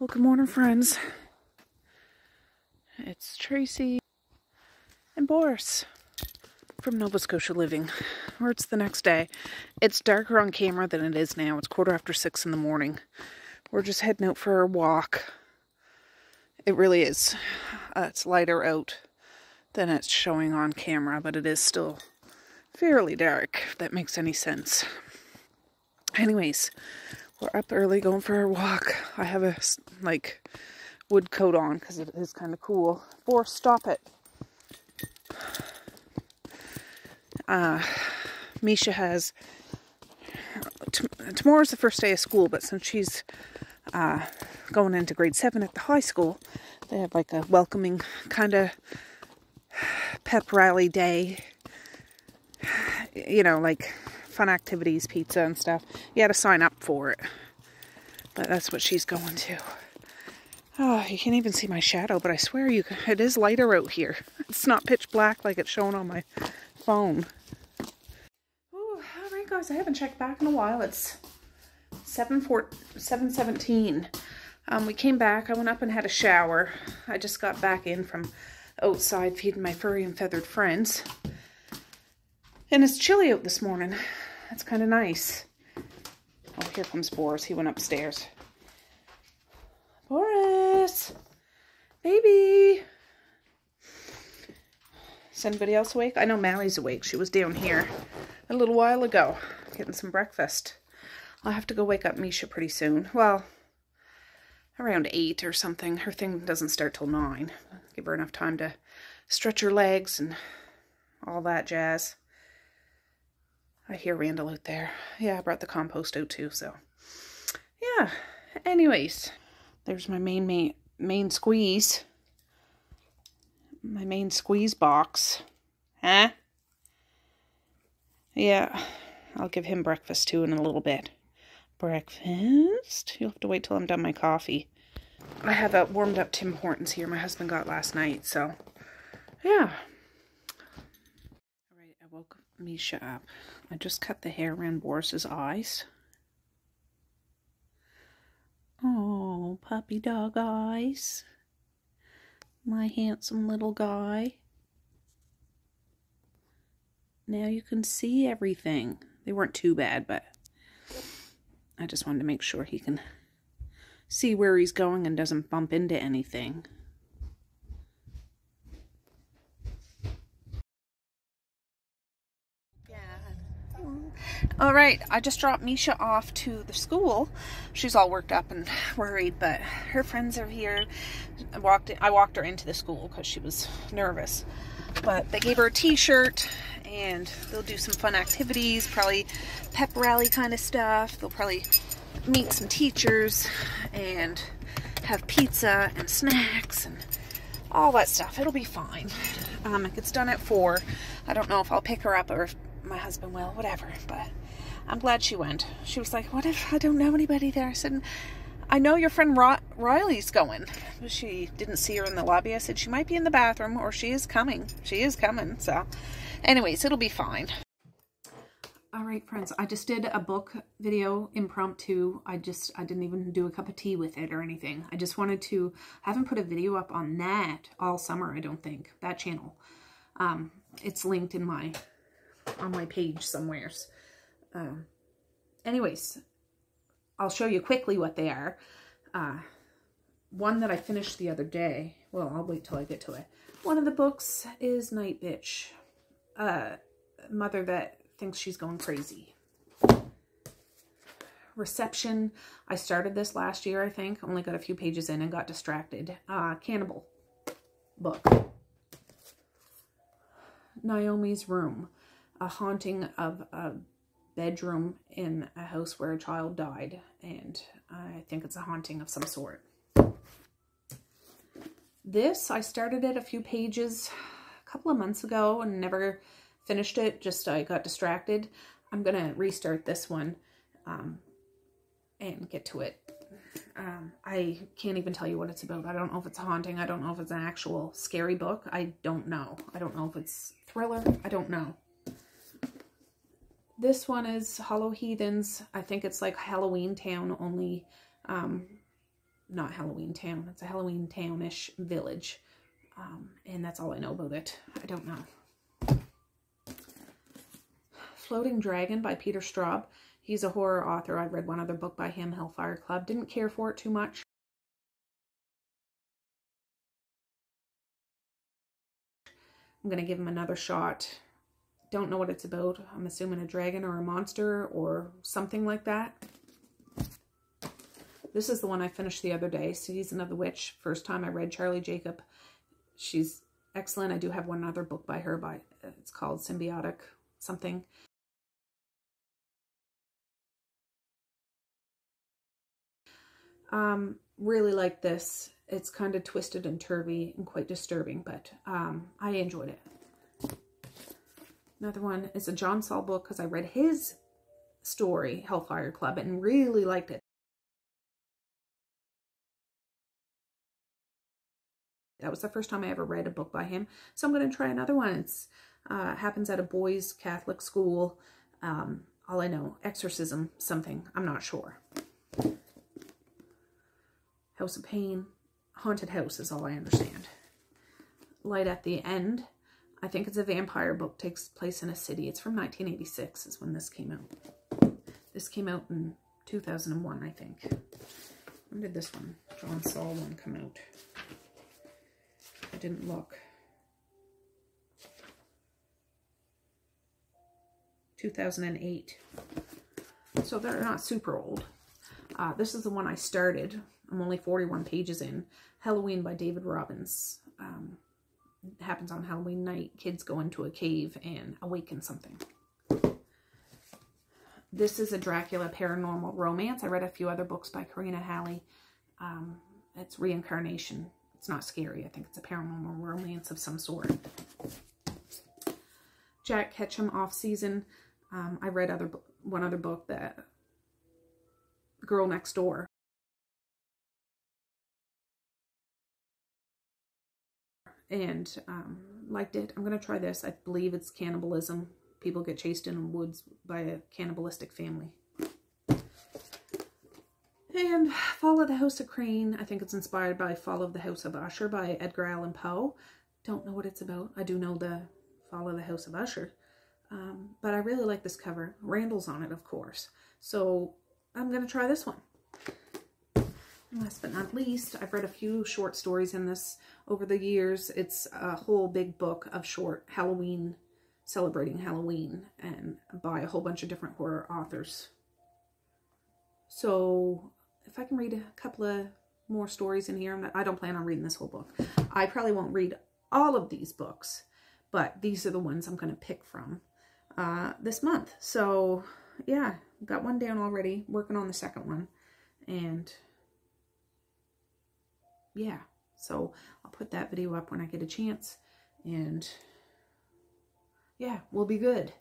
Well, good morning, friends. It's Tracy and Boris from Nova Scotia Living, where it's the next day. It's darker on camera than it is now. It's 6:15 in the morning. We're just heading out for a walk. It really is. It's lighter out than it's showing on camera, but it is still fairly dark, if that makes any sense. Anyways, we're up early going for a walk. I have a, wood coat on because it is kind of cool. Boris, stop it. Misha has... tomorrow's the first day of school, but since she's going into grade 7 at the high school, they have like a welcoming kind of pep rally day. You know, like fun activities, pizza and stuff. You had to sign up for it. But that's what she's going to. Oh, you can't even see my shadow, but I swear it is lighter out here. It's not pitch black like it's shown on my phone. Oh, alright guys, I haven't checked back in a while. It's 7:17. We came back, I went up and had a shower. I just got back in from outside feeding my furry and feathered friends. And it's chilly out this morning. That's kind of nice. Oh, here comes Boris. He went upstairs. Boris! Baby! Is anybody else awake? I know Mally's awake. She was down here a little while ago getting some breakfast. I'll have to go wake up Misha pretty soon. Well, around 8 or something. Her thing doesn't start till 9. Give her enough time to stretch her legs and all that jazz. I hear Randall out there. Yeah, I brought the compost out too, so. Yeah, anyways. There's my main squeeze. My main squeeze box. Huh? Yeah, I'll give him breakfast too in a little bit. Breakfast? You'll have to wait till I'm done my coffee. I have a warmed up Tim Hortons here my husband got last night, so. Yeah. Alright, I woke Misha up. I just cut the hair around Boris's eyes. Oh, puppy dog eyes. My handsome little guy. Now you can see everything. They weren't too bad, but I just wanted to make sure he can see where he's going and doesn't bump into anything. All right, I just dropped Misha off to the school. She's all worked up and worried, but her friends are here. I walked her into the school because she was nervous. But they gave her a t-shirt, and they'll do some fun activities, probably pep rally kind of stuff. They'll probably meet some teachers and have pizza and snacks and all that stuff. It'll be fine. It gets done at 4. I don't know if I'll pick her up or if my husband will, whatever, but I'm glad she went. She was like, what if I don't know anybody there? I said, I know your friend Riley's going. But she didn't see her in the lobby. I said, she might be in the bathroom, or she is coming. She is coming, so anyways, it'll be fine. All right, friends, I just did a book video impromptu. I didn't even do a cup of tea with it or anything. I just wanted to, I haven't put a video up on that all summer, I don't think, that channel. It's linked in on my page somewheres. Anyways, I'll show you quickly what they are. One that I finished the other day. Well, I'll wait till I get to it. One of the books is Night Bitch. Mother that thinks she's going crazy. Reception. I started this last year, I think. Only got a few pages in and got distracted. Cannibal book. Naomi's Room. A haunting of a bedroom in a house where a child died, and I think it's a haunting of some sort. This, I started it a few pages a couple of months ago and never finished it, just I got distracted. I'm gonna restart this one and get to it. I can't even tell you what it's about. I don't know if it's a haunting. I don't know if it's an actual scary book. I don't know. I don't know if it's thriller. I don't know. This one is Hollow Heathens. I think it's like Halloween Town, only not Halloween Town. It's a Halloween Town-ish village. And that's all I know about it. I don't know. Floating Dragon by Peter Straub. He's a horror author. I've read one other book by him, Hellfire Club. Didn't care for it too much. I'm going to give him another shot. Don't know what it's about. I'm assuming a dragon or a monster or something like that. This is the one I finished the other day, Season of the Witch. First time I read Charlie Jacob. She's excellent. I do have one other book by her. It's called Symbiotic something. Really like this. It's kind of twisted and turvy and quite disturbing, but I enjoyed it. Another one is a John Saul book because I read his story, Hellfire Club, and really liked it. That was the first time I ever read a book by him. So I'm going to try another one. It's happens at a boys' Catholic school. All I know, exorcism, something. I'm not sure. House of Pain. Haunted house is all I understand. Light at the End. I think it's a vampire book. Takes place in a city. It's from 1986 is when this came out. This came out in 2001, I think. When did this one, John Saul one, come out? I didn't look. 2008. So they're not super old. This is the one I started. I'm only 41 pages in. Halloween by David Robbins. It happens on Halloween night. Kids go into a cave and awaken something. This is a Dracula paranormal romance. I read a few other books by Karina Halley. It's reincarnation. It's not scary. I think it's a paranormal romance of some sort. Jack Ketchum Off Season. I read one other book, that Girl Next Door. And liked it. I'm going to try this. I believe it's cannibalism. People get chased in the woods by a cannibalistic family. And Fall of the House of Crane. I think it's inspired by Fall of the House of Usher by Edgar Allan Poe. Don't know what it's about. I do know the Fall of the House of Usher. But I really like this cover. Randall's on it, of course. So I'm going to try this one. Last but not least, I've read a few short stories in this over the years. It's a whole big book of short Halloween, celebrating Halloween, and by a whole bunch of different horror authors. So if I can read a couple of more stories in here, I don't plan on reading this whole book. I probably won't read all of these books, but these are the ones I'm going to pick from this month. So yeah, got one down already, working on the second one. And yeah, so I'll put that video up when I get a chance, and yeah, we'll be good.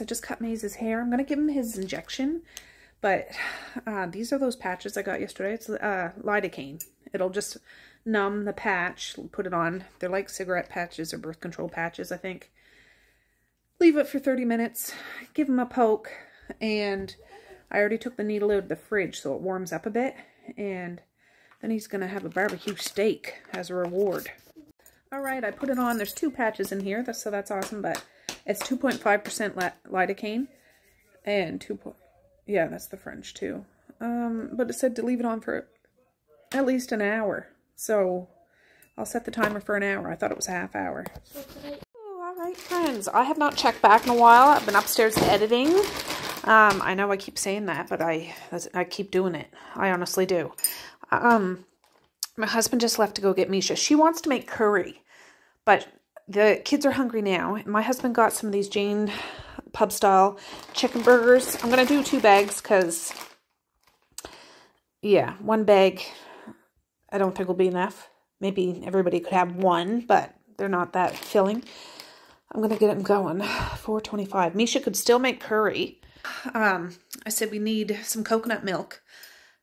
I just cut Maze's hair. I'm going to give him his injection, but these are those patches I got yesterday. It's lidocaine. It'll just numb the patch, put it on. They're like cigarette patches or birth control patches, I think. Leave it for 30 minutes, give him a poke, and I already took the needle out of the fridge so it warms up a bit, and then he's going to have a barbecue steak as a reward. All right, I put it on. There's 2 patches in here, so that's awesome, but it's 2.5% lidocaine and yeah, that's the French too. But it said to leave it on for at least an hour. So I'll set the timer for an hour. I thought it was a half hour. All right, friends. I have not checked back in a while. I've been upstairs editing. I know I keep saying that, but I keep doing it. I honestly do. My husband just left to go get Misha. She wants to make curry, but the kids are hungry now. My husband got some of these Jane pub style chicken burgers. I'm going to do 2 bags because, yeah, 1 bag I don't think will be enough. Maybe everybody could have 1, but they're not that filling. I'm going to get them going. $4.25. Misha could still make curry. I said we need some coconut milk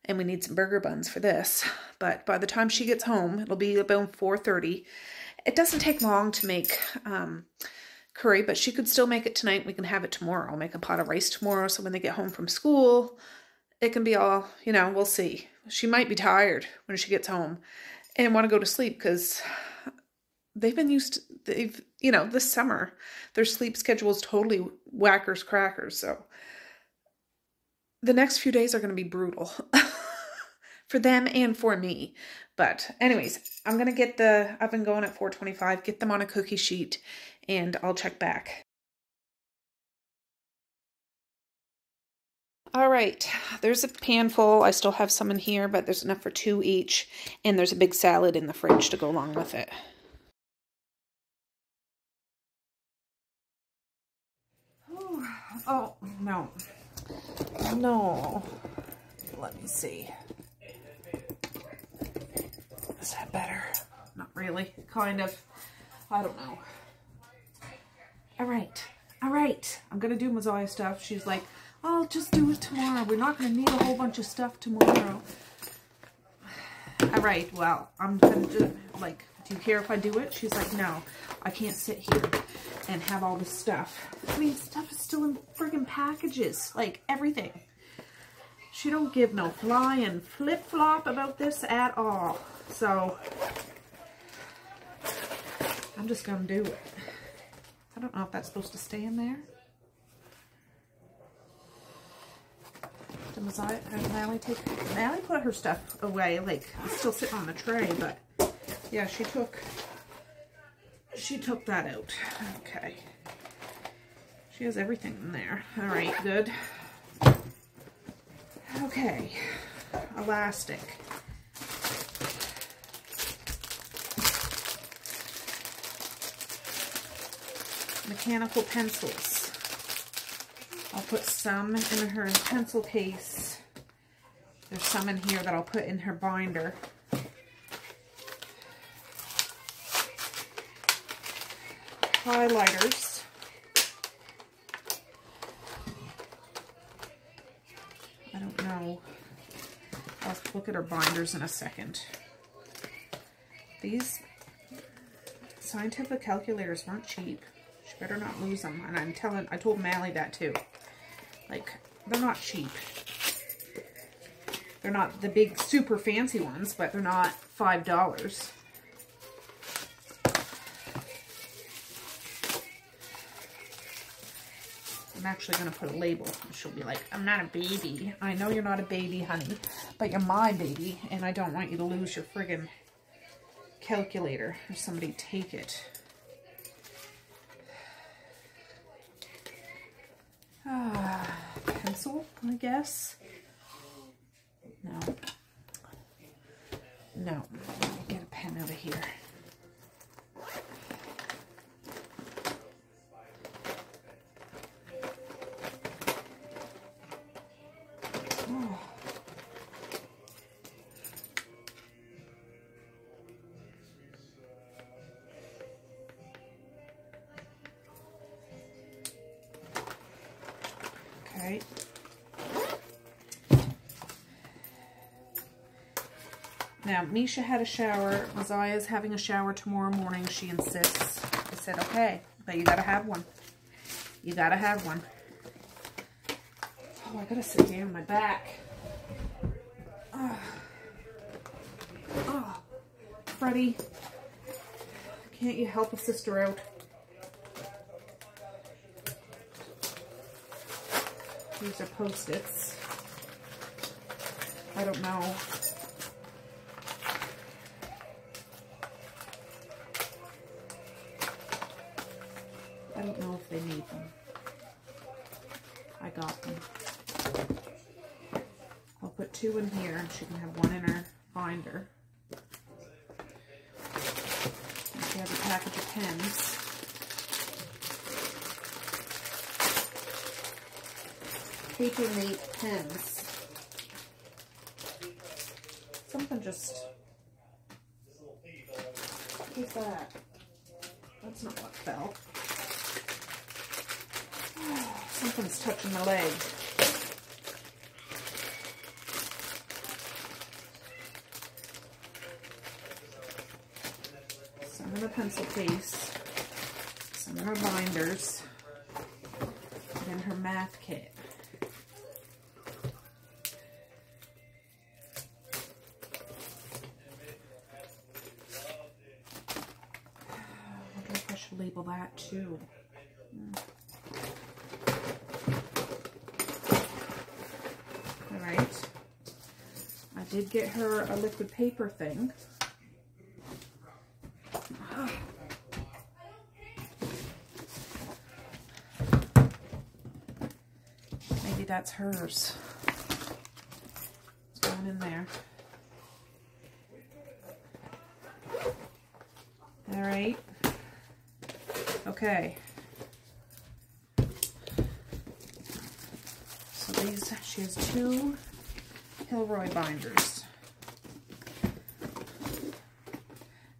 and we need some burger buns for this. But by the time she gets home, it'll be about 4:30. It doesn't take long to make curry, but she could still make it tonight. We can have it tomorrow. I'll make a pot of rice tomorrow, so when they get home from school, it can be all, you know, we'll see. She might be tired when she gets home and want to go to sleep because you know, this summer, their sleep schedule is totally whackers crackers. So the next few days are going to be brutal for them and for me. But anyways, I'm going to get the oven going at 425, get them on a cookie sheet, and I'll check back. All right, there's a pan full. I still have some in here, but there's enough for 2 each. And there's a big salad in the fridge to go along with it. Oh, no. No. Let me see. Is that better? Not really. Kind of. I don't know. All right. All right. I'm going to do Messiah stuff. She's like, I'll just do it tomorrow. We're not going to need a whole bunch of stuff tomorrow. All right. Well, I'm going to do, like, do you care if I do it? She's like, no, I can't sit here and have all this stuff. I mean, stuff is still in friggin' packages. Like, everything. She don't give no flying flip-flop about this at all. So, I'm just going to do it. I don't know if that's supposed to stay in there. Did Mally put her stuff away. Like, it's still sitting on the tray, but yeah, she took that out. Okay. She has everything in there. All right, good. Okay. Elastic. Mechanical pencils. I'll put some in her pencil case. There's some in here that I'll put in her binder. Highlighters. I don't know. I'll look at her binders in a second. These scientific calculators weren't cheap. She better not lose them. And I told Mally that too. Like, they're not cheap. They're not the big super fancy ones, but they're not $5. I'm actually going to put a label. She'll be like, I'm not a baby. I know you're not a baby, honey, but you're my baby, and I don't want you to lose your friggin' calculator or somebody take it. Pencil, I guess. No. No. Let me get a pen out of here. Oh. Okay. Now, Misha had a shower. Messiah's having a shower tomorrow morning. She insists. I said, okay, but you gotta have one. You gotta have one. Oh, I gotta sit down on my back. Oh. Oh. Freddie. Can't you help a sister out? These are Post-its. I don't know. I don't know if they need them. I got them. I'll put 2 in here and she can have 1 in her binder. And she has a package of pens. Paper Mate pens. Something just... What's that? That's not what fell. Something's touching my leg. Some of the pencil case, some of her binders, and then her math kit. I wonder if I should label that too. Alright. I did get her a liquid paper thing. Maybe that's hers. It's going in there. Alright. Okay. So these, she has 2 Hilroy binders.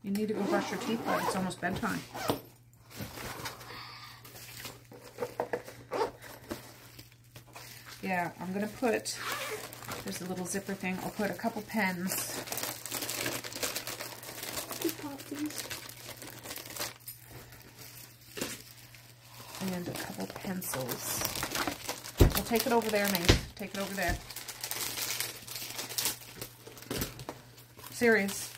You need to go brush your teeth, but it's almost bedtime. Yeah, I'm gonna put, there's a little zipper thing, I'll put a couple pens. And a couple pencils. We'll take it over there, mate. Take it over there. Serious.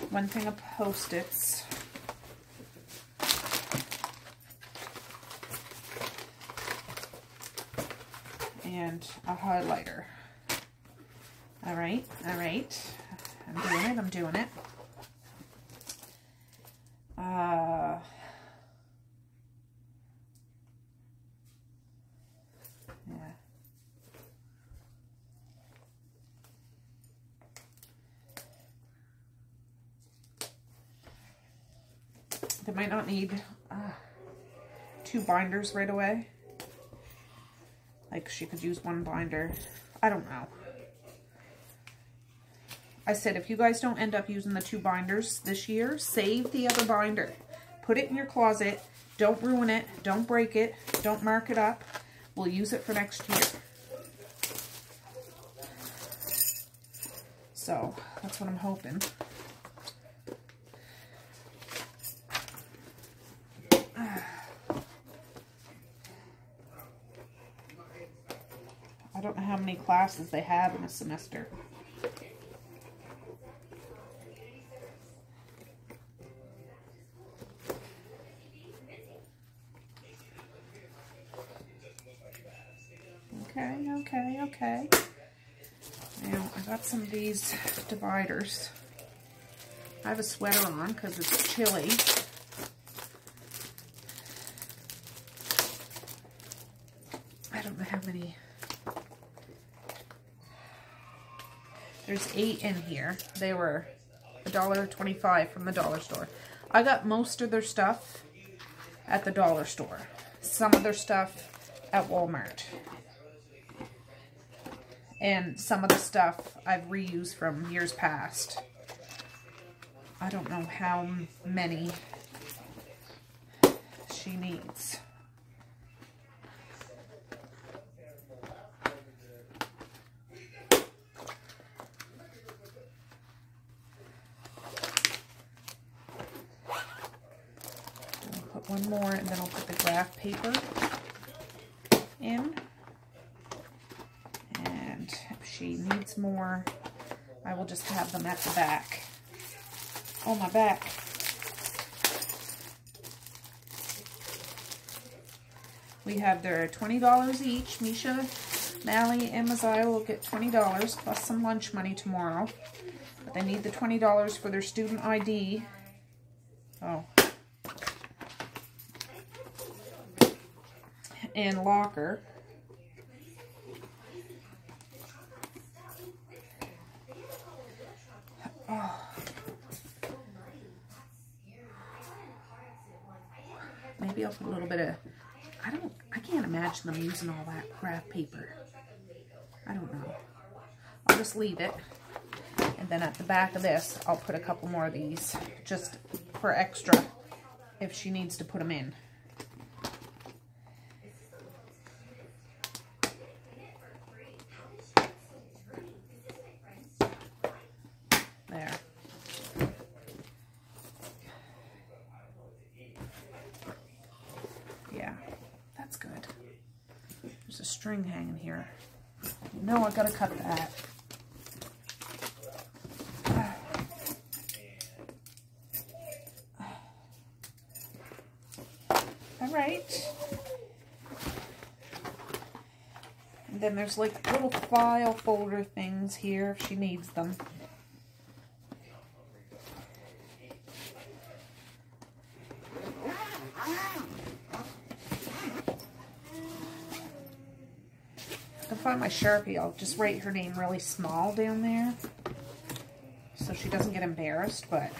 1 thing of Post-its. And a highlighter. Alright, alright. I'm doing it. Yeah. They might not need 2 binders right away. Like, she could use 1 binder. I don't know. I said, if you guys don't end up using the 2 binders this year, save the other binder. Put it in your closet. Don't ruin it. Don't break it. Don't mark it up. We'll use it for next year. So, that's what I'm hoping. I don't know how many classes they have in a semester. Okay. Now, I got some of these dividers. I have a sweater on because it's chilly. I don't know how many. There's 8 in here. They were $1.25 from the dollar store. I got most of their stuff at the dollar store. Some of their stuff at Walmart. And some of the stuff I've reused from years past. I don't know how many she needs. I'll put 1 more and then I'll put the graph paper in. If she needs more, I will just have them at the back. Oh, my back. We have their $20 each. Misha, Mally, and Maziah will get $20 plus some lunch money tomorrow. But they need the $20 for their student ID. Oh. And locker. Oh. Maybe I'll put a little bit of, I can't imagine them using all that craft paper. I don't know. I'll just leave it. And then at the back of this, I'll put a couple more of these just for extra if she needs to put them in. There. Yeah, that's good. There's a string hanging here. No, I gotta cut that. All right. And then there's like little file folder things here if she needs them. If I find my Sharpie, I'll just write her name really small down there so she doesn't get embarrassed, but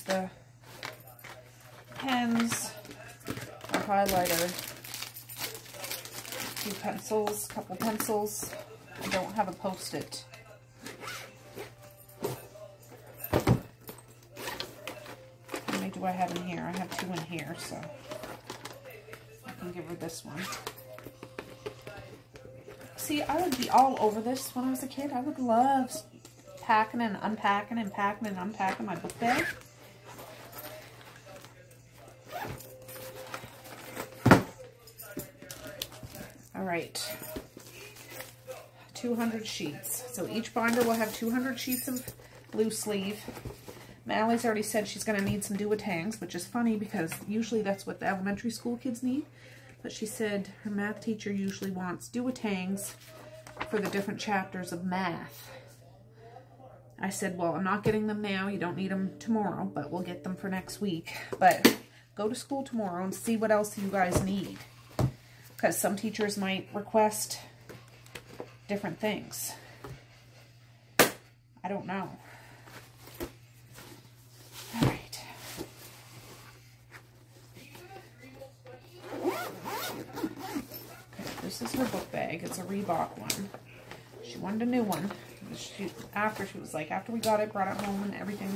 the pens, a highlighter, a few pencils, a couple pencils. I don't have a Post-it. How many do I have in here? I have 2 in here, so I can give her this one. See, I would be all over this when I was a kid. I would love packing and unpacking and packing and unpacking my book bag. All right, 200 sheets. So each binder will have 200 sheets of loose leaf. Mally's already said she's going to need some do-a-tangs, which is funny because usually that's what the elementary school kids need. But she said her math teacher usually wants do-a-tangs for the different chapters of math. I said, well, I'm not getting them now. You don't need them tomorrow, but we'll get them for next week. But go to school tomorrow and see what else you guys need. Because some teachers might request different things. I don't know. All right. Okay, this is her book bag. It's a Reebok one. She wanted a new one. After we got it, brought it home and everything,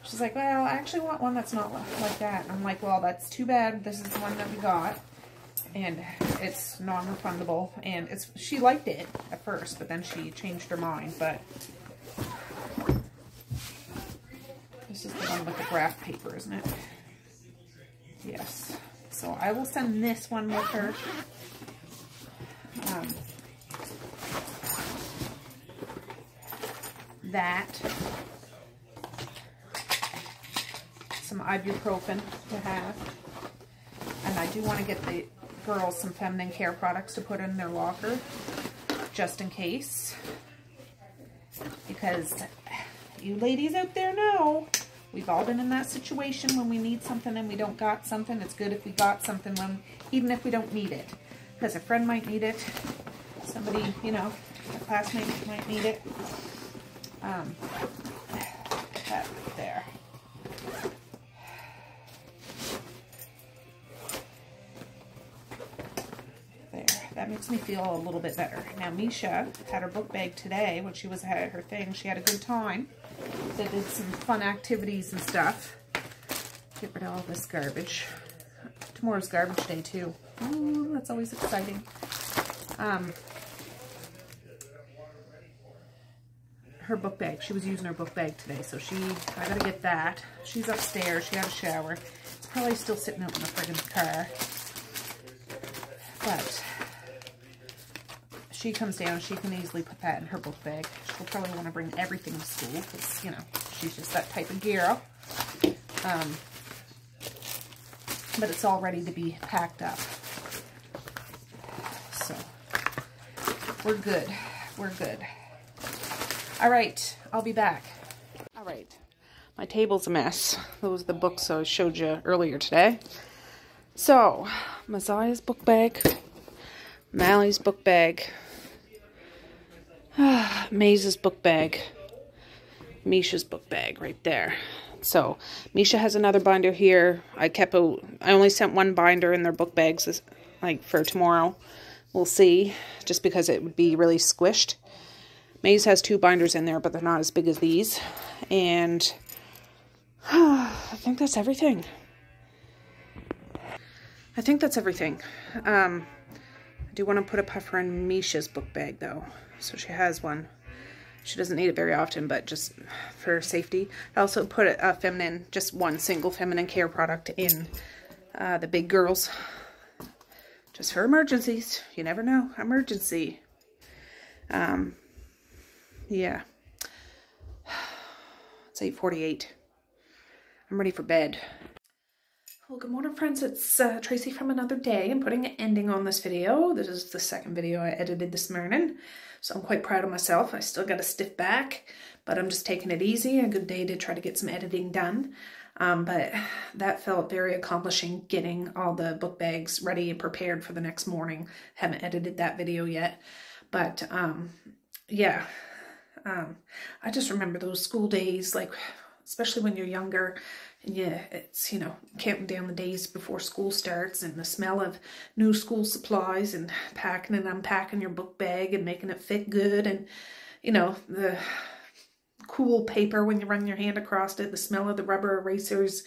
she's like, well, I actually want one that's not like that. And I'm like, well, that's too bad. This is the one that we got. And it's non-refundable, and she liked it at first, but then she changed her mind. But this is the one with the graph paper, isn't it? Yes. So I will send this one with her. Some ibuprofen to have, and I do want to get the girls some feminine care products to put in their locker just in case, because you ladies out there know we've all been in that situation when we need something and we don't got something. It's good if we got something when, even if we don't need it, because a friend might need it, somebody, you know, a classmate might need it. That there. that makes me feel a little bit better. Now, Misha had her book bag today when she was at her thing. She had a good time. They did some fun activities and stuff. Get rid of all this garbage. Tomorrow's garbage day, too. Ooh, that's always exciting. Her book bag. She was using her book bag today, so I gotta get that. She's upstairs. She had a shower. It's probably still sitting out in the friggin' car. But she comes down, she can easily put that in her book bag. She'll probably want to bring everything to school because, you know, she's just that type of girl. But it's all ready to be packed up. So, we're good. We're good. All right, I'll be back. All right, my table's a mess. Those are the books I showed you earlier today. So, Messiah's book bag, Mally's book bag, Maze's book bag, Misha's book bag right there. So, Misha has another binder here. I only sent one binder in their book bags, like for tomorrow. We'll see, just because it would be really squished. Maze has 2 binders in there, but they're not as big as these. And I think that's everything. I think that's everything. I do want to put a puffer in Misha's book bag, though. So she has one. She doesn't need it very often, but just for safety. I also put a feminine, just one single feminine care product in the big girls. Just for emergencies. You never know. Emergency. Yeah. It's 8:48. I'm ready for bed. Well, good morning, friends. It's Tracy from another day. I'm putting an ending on this video. This is the second video I edited this morning, so I'm quite proud of myself. I still got a stiff back, but I'm just taking it easy. A good day to try to get some editing done. But that felt very accomplishing, getting all the book bags ready and prepared for the next morning. Haven't edited that video yet, but yeah. I just remember those school days, like, especially when you're younger, and yeah, it's, you know, counting down the days before school starts, and the smell of new school supplies, and packing and unpacking your book bag and making it fit good, and, you know, the cool paper when you run your hand across it, the smell of the rubber erasers,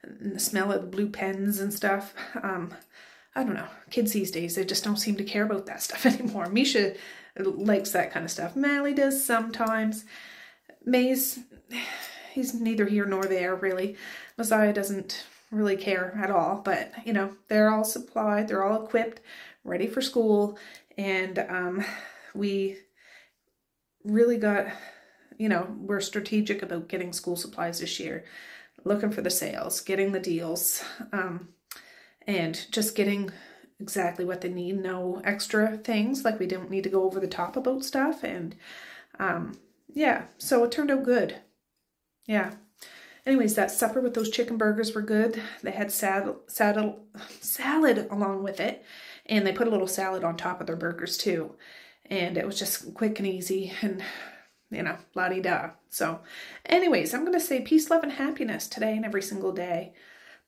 and the smell of the blue pens and stuff. I don't know. Kids these days, they just don't seem to care about that stuff anymore. Misha likes that kind of stuff. Mally does sometimes. Maze, he's neither here nor there, really. Messiah doesn't really care at all. But, you know, they're all supplied. They're all equipped, ready for school. And we really got, you know, we're strategic about getting school supplies this year. Looking for the sales, getting the deals, and just getting exactly what they need. No extra things, like we don't need to go over the top about stuff. And yeah, so it turned out good. Yeah. Anyways, that supper with those chicken burgers were good. They had salad along with it, and they put a little salad on top of their burgers too. And it was just quick and easy, and, you know, la-di-da. So anyways, I'm going to say peace, love, and happiness today and every single day.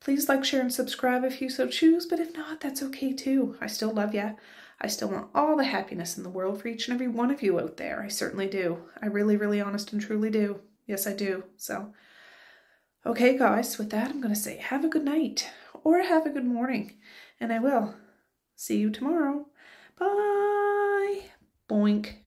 Please like, share, and subscribe if you so choose, but if not, that's okay too. I still love you. I still want all the happiness in the world for each and every one of you out there. I certainly do. I really, really honest and truly do. Yes, I do. So, okay, guys, with that, I'm going to say have a good night or have a good morning, and I will see you tomorrow. Bye. Boink.